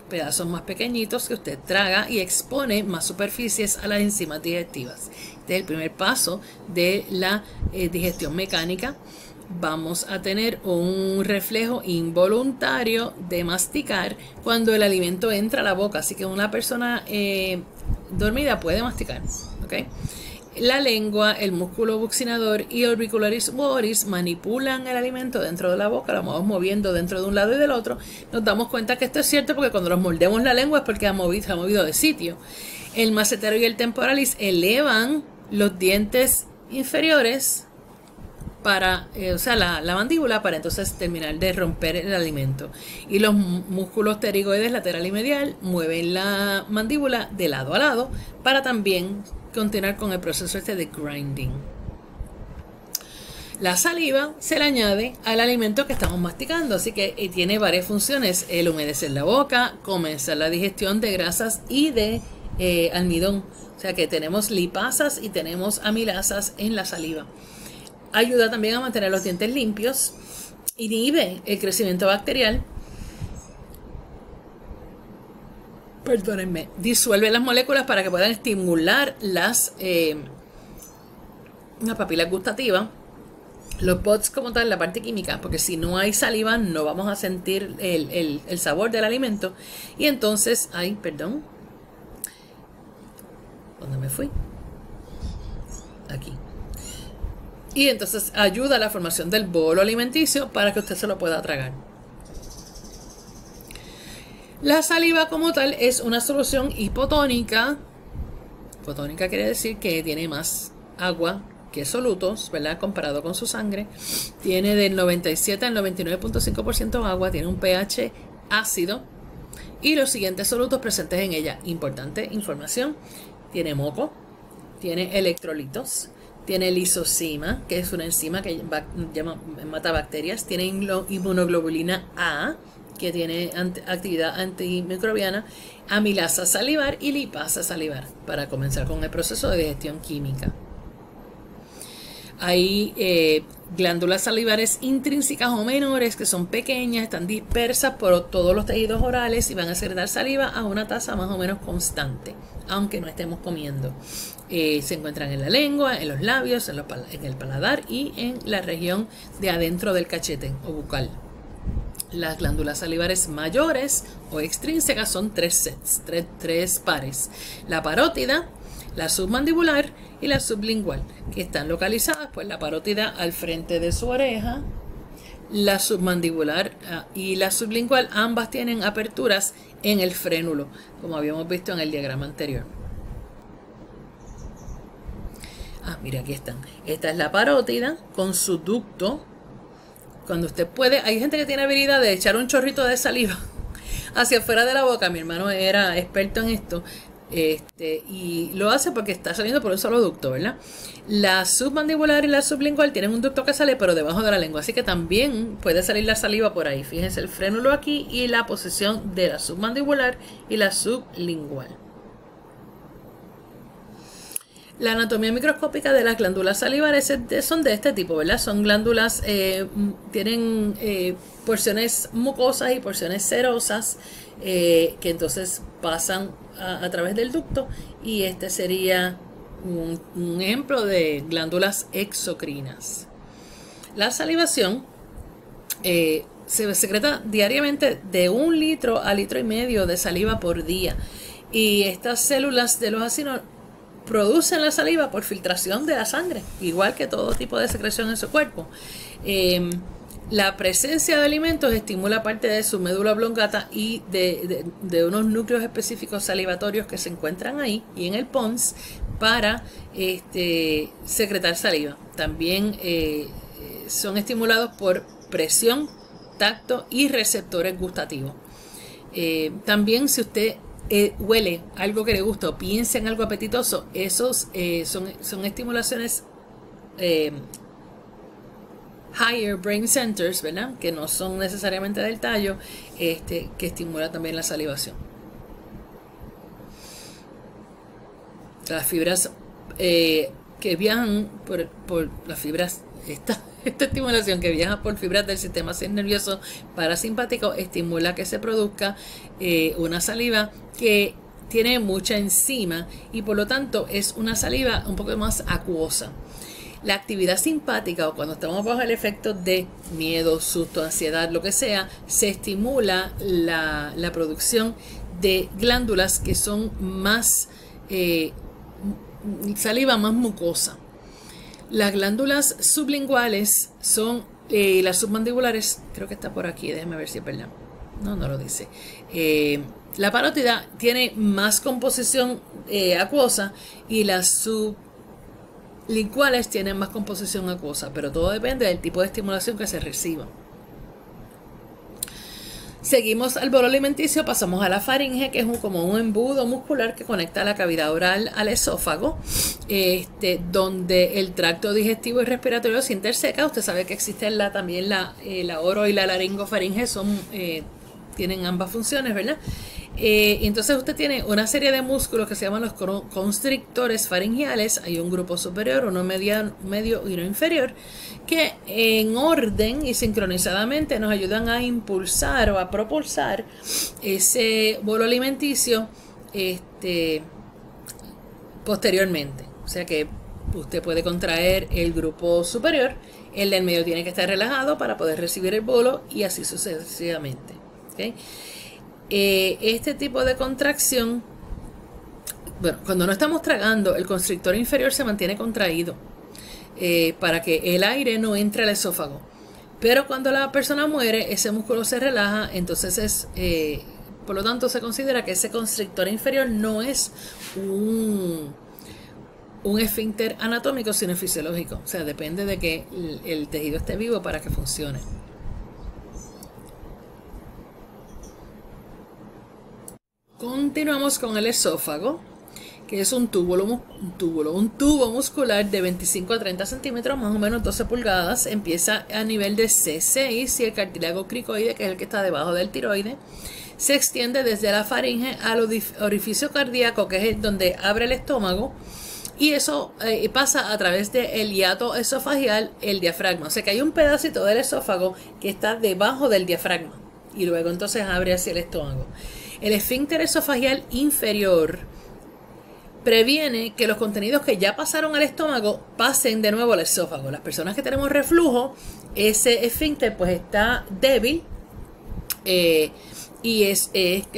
pedazos más pequeñitos que usted traga y expone más superficies a las enzimas digestivas. Este es el primer paso de la digestión mecánica. Vamos a tener un reflejo involuntario de masticar cuando el alimento entra a la boca. Así que una persona dormida puede masticar, ¿okay? La lengua, el músculo buccinador y orbicularis motoris manipulan el alimento dentro de la boca, lo vamos moviendo dentro de un lado y del otro. Nos damos cuenta que esto es cierto porque cuando nos mordemos la lengua es porque se ha movido de sitio. El macetero y el temporalis elevan los dientes inferiores para, o sea, la mandíbula, para entonces terminar de romper el alimento. Y los músculos pterigoides lateral y medial mueven la mandíbula de lado a lado para también continuar con el proceso este de grinding. La saliva se le añade al alimento que estamos masticando, así que tiene varias funciones: el humedecer la boca, comenzar la digestión de grasas y de almidón. O sea que tenemos lipasas y tenemos amilasas en la saliva. Ayuda también a mantener los dientes limpios, inhibe el crecimiento bacterial, disuelve las moléculas para que puedan estimular las papilas gustativas, los buds como tal, la parte química, porque si no hay saliva no vamos a sentir el sabor del alimento. Y entonces, ¿dónde me fui? Aquí. Y entonces ayuda a la formación del bolo alimenticio para que usted se lo pueda tragar. La saliva como tal es una solución hipotónica. Hipotónica quiere decir que tiene más agua que solutos, ¿verdad? Comparado con su sangre. Tiene del 97 al 99.5% agua, tiene un pH ácido. Y los siguientes solutos presentes en ella. Importante información: tiene moco, tiene electrolitos, tiene lisocima, que es una enzima que mata bacterias, tiene inmunoglobulina A, que tiene actividad antimicrobiana, amilasa salivar y lipasa salivar, para comenzar con el proceso de digestión química. Hay glándulas salivares intrínsecas o menores que son pequeñas, están dispersas por todos los tejidos orales y van a secretar saliva a una tasa más o menos constante, aunque no estemos comiendo. Se encuentran en la lengua, en los labios, en el paladar y en la región de adentro del cachete o bucal. Las glándulas salivares mayores o extrínsecas son tres pares: la parótida, la submandibular y la sublingual, que están localizadas, pues, la parótida al frente de su oreja, la submandibular y la sublingual, ambas tienen aperturas en el frénulo, como habíamos visto en el diagrama anterior. Mira, aquí están. Esta es la parótida con su ducto. Cuando usted puede, hay gente que tiene habilidad de echar un chorrito de saliva hacia afuera de la boca. Mi hermano era experto en esto. Y lo hace porque está saliendo por un solo ducto, ¿verdad? La submandibular y la sublingual tienen un ducto que sale pero debajo de la lengua, así que también puede salir la saliva por ahí. Fíjense el frénulo aquí y la posición de la submandibular y la sublingual. La anatomía microscópica de las glándulas salivares son de este tipo, ¿verdad? Son glándulas, tienen porciones mucosas y porciones serosas que entonces pasan a través del ducto, y este sería un ejemplo de glándulas exocrinas. La salivación se secreta diariamente de 1 litro a 1,5 litros de saliva por día, y estas células de los acinos producen la saliva por filtración de la sangre, igual que todo tipo de secreción en su cuerpo. La presencia de alimentos estimula parte de su médula oblongata y de unos núcleos específicos salivatorios que se encuentran ahí y en el pons para secretar saliva. También son estimulados por presión, tacto y receptores gustativos. También, si usted huele algo que le gusta o piensa en algo apetitoso, esos son estimulaciones higher brain centers, ¿verdad? Que no son necesariamente del tallo, que estimula también la salivación. Las fibras que viajan por las fibras, esta estimulación que viaja por fibras del sistema nervioso parasimpático estimula que se produzca una saliva que tiene mucha enzima y por lo tanto es una saliva un poco más acuosa. La actividad simpática, o cuando estamos bajo el efecto de miedo, susto, ansiedad, lo que sea, se estimula la producción de glándulas que son más saliva más mucosa. Las glándulas sublinguales son las submandibulares, creo que está por aquí, déjame ver si es verdad. No, no lo dice. La parótida tiene más composición acuosa y las sublinguales tienen más composición acuosa, pero todo depende del tipo de estimulación que se reciba. Seguimos al bolo alimenticio, pasamos a la faringe, que es como un embudo muscular que conecta la cavidad oral al esófago, donde el tracto digestivo y respiratorio se interseca. Usted sabe que existe también la oro y la laringofaringe, tienen ambas funciones, ¿verdad? Y entonces usted tiene una serie de músculos que se llaman los constrictores faringiales. Hay un grupo superior, uno medio y uno inferior, que en orden y sincronizadamente nos ayudan a impulsar o a propulsar ese bolo alimenticio posteriormente. O sea que usted puede contraer el grupo superior, el del medio tiene que estar relajado para poder recibir el bolo y así sucesivamente. ¿Okay? Este tipo de contracción, bueno, cuando no estamos tragando, el constrictor inferior se mantiene contraído para que el aire no entre al esófago. Pero cuando la persona muere, ese músculo se relaja, entonces por lo tanto se considera que ese constrictor inferior no es un esfínter anatómico, sino fisiológico. O sea, depende de que el tejido esté vivo para que funcione. Continuamos con el esófago, que es un tubo muscular de 25 a 30 centímetros, más o menos 12 pulgadas. Empieza a nivel de C6 y el cartílago cricoide, que es el que está debajo del tiroide, se extiende desde la faringe al orificio cardíaco, que es donde abre el estómago, y eso pasa a través del hiato esofagial, el diafragma. O sea que hay un pedacito del esófago que está debajo del diafragma y luego entonces abre hacia el estómago. El esfínter esofagial inferior previene que los contenidos que ya pasaron al estómago pasen de nuevo al esófago. Las personas que tenemos reflujo, ese esfínter pues está débil y es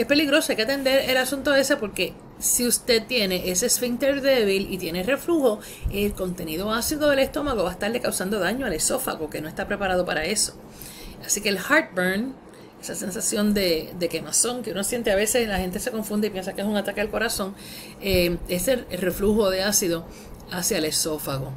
peligroso. Hay que atender el asunto ese, porque si usted tiene ese esfínter débil y tiene reflujo, el contenido ácido del estómago va a estarle causando daño al esófago, que no está preparado para eso. Así que el heartburn, esa sensación de quemazón que uno siente a veces, la gente se confunde y piensa que es un ataque al corazón, es el reflujo de ácido hacia el esófago.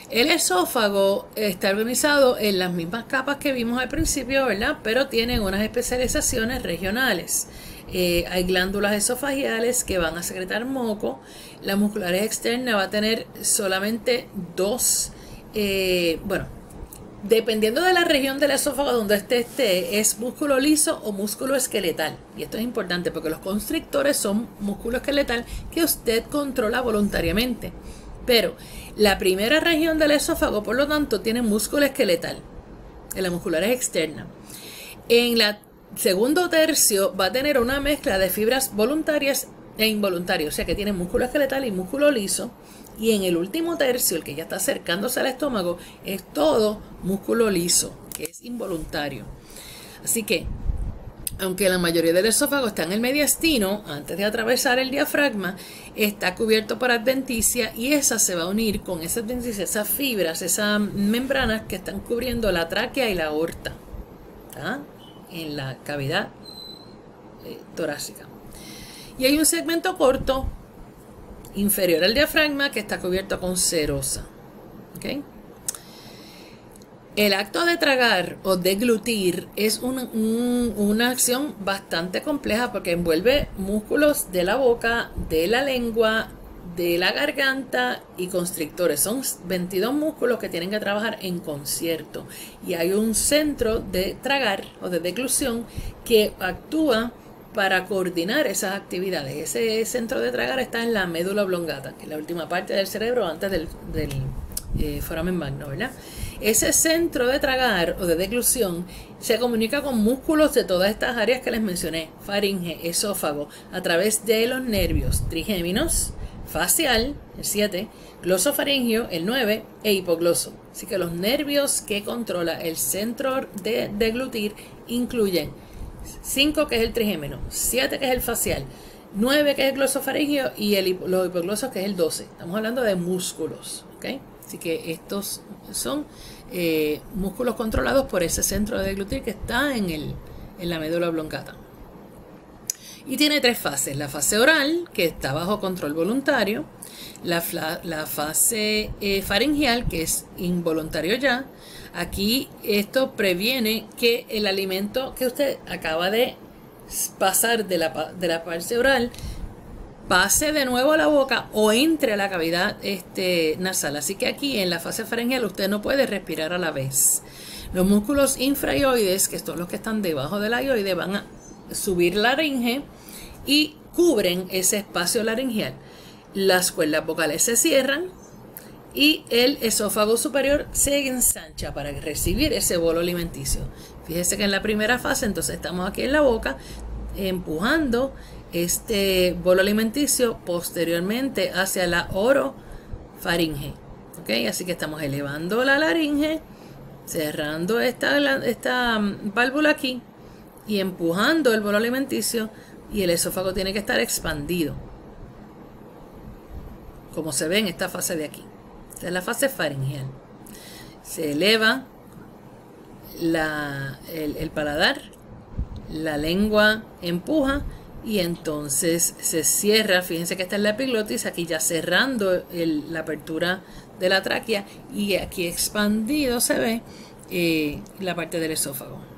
El esófago está organizado en las mismas capas que vimos al principio, ¿verdad? Pero tiene unas especializaciones regionales. Hay glándulas esofagiales que van a secretar moco. La musculares externa va a tener solamente dos, dependiendo de la región del esófago donde esté, es músculo liso o músculo esqueletal. Y esto es importante porque los constrictores son músculo esqueletal que usted controla voluntariamente. Pero la primera región del esófago, por lo tanto, tiene músculo esqueletal, en la musculares externa. En la segundo tercio va a tener una mezcla de fibras voluntarias e involuntarias, o sea que tiene músculo esqueletal y músculo liso. Y en el último tercio, el que ya está acercándose al estómago, es todo músculo liso, que es involuntario. Así que, aunque la mayoría del esófago está en el mediastino, antes de atravesar el diafragma, está cubierto por adventicia, y esa se va a unir con esa adventicia, esas fibras, esas membranas que están cubriendo la tráquea y la aorta, ¿tá? En la cavidad torácica. Y hay un segmento corto inferior al diafragma que está cubierto con serosa. ¿Okay? El acto de tragar o deglutir es una acción bastante compleja porque envuelve músculos de la boca, de la lengua, de la garganta y constrictores. Son 22 músculos que tienen que trabajar en concierto. Y hay un centro de tragar o de deglución que actúa para coordinar esas actividades. Ese centro de tragar está en la médula oblongata, que es la última parte del cerebro antes del foramen magno, ¿verdad? Ese centro de tragar o de deglución se comunica con músculos de todas estas áreas que les mencioné: faringe, esófago, a través de los nervios trigéminos, facial, el 7, glosofaringio, el 9, e hipogloso. Así que los nervios que controla el centro de deglutir incluyen 5, que es el trigémino, 7, que es el facial, 9, que es el glosofaringio, y los hipoglosos, que es el 12. Estamos hablando de músculos, ¿ok? Así que estos son músculos controlados por ese centro de deglutir que está en en la médula oblongata. Y tiene 3 fases: la fase oral, que está bajo control voluntario, la fase faringeal, que es involuntario ya. Aquí esto previene que el alimento que usted acaba de pasar de la parte oral pase de nuevo a la boca o entre a la cavidad nasal. Así que aquí en la fase faringeal usted no puede respirar a la vez. Los músculos infraioides, que son los que están debajo de la ioide, van a subir la laringe y cubren ese espacio laringeal. Las cuerdas vocales se cierran y el esófago superior se ensancha para recibir ese bolo alimenticio. Fíjese que en la primera fase entonces estamos aquí en la boca empujando este bolo alimenticio posteriormente hacia la orofaringe. ¿Okay? Así que estamos elevando la laringe, cerrando esta válvula aquí y empujando el bolo alimenticio, y el esófago tiene que estar expandido, como se ve en esta fase de aquí. Esta es la fase faringeal. Se eleva el paladar, la lengua empuja y entonces se cierra. Fíjense que esta es la epiglotis, aquí ya cerrando la apertura de la tráquea, y aquí expandido se ve la parte del esófago.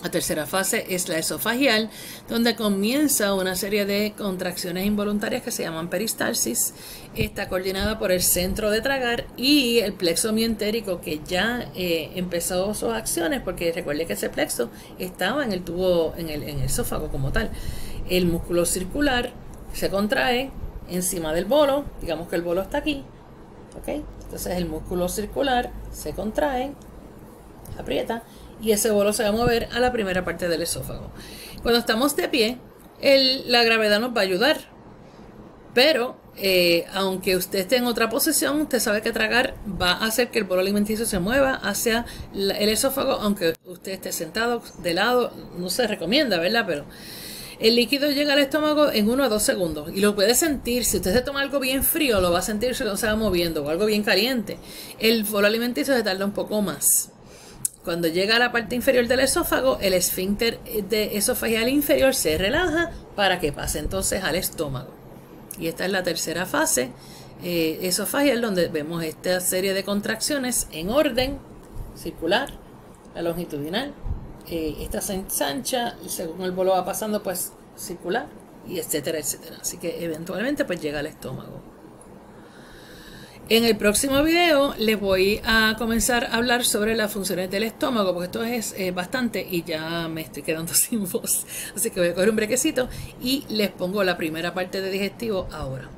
La tercera fase es la esofagial, donde comienza una serie de contracciones involuntarias que se llaman peristalsis. Está coordinada por el centro de tragar y el plexo mientérico, que ya empezó sus acciones, porque recuerde que ese plexo estaba en el tubo, en el esófago como tal. El músculo circular se contrae encima del bolo, digamos que el bolo está aquí, ¿ok? Entonces el músculo circular se contrae, aprieta, y ese bolo se va a mover a la primera parte del esófago. Cuando estamos de pie, la gravedad nos va a ayudar, pero aunque usted esté en otra posición, usted sabe que tragar va a hacer que el bolo alimenticio se mueva hacia el esófago, aunque usted esté sentado de lado. No se recomienda, ¿verdad? Pero el líquido llega al estómago en 1 a 2 segundos y lo puede sentir. Si usted se toma algo bien frío, lo va a sentir si no se va moviendo, o algo bien caliente. El bolo alimenticio se tarda un poco más. Cuando llega a la parte inferior del esófago, el esfínter esofagial inferior se relaja para que pase entonces al estómago. Y esta es la tercera fase esofagial, donde vemos esta serie de contracciones en orden circular, la longitudinal. Esta se ensancha y según el bolo va pasando, pues circular, y etcétera, etcétera. Así que eventualmente pues llega al estómago. En el próximo video les voy a comenzar a hablar sobre las funciones del estómago, porque esto es bastante y ya me estoy quedando sin voz. Así que voy a coger un brequecito y les pongo la primera parte de digestivo ahora.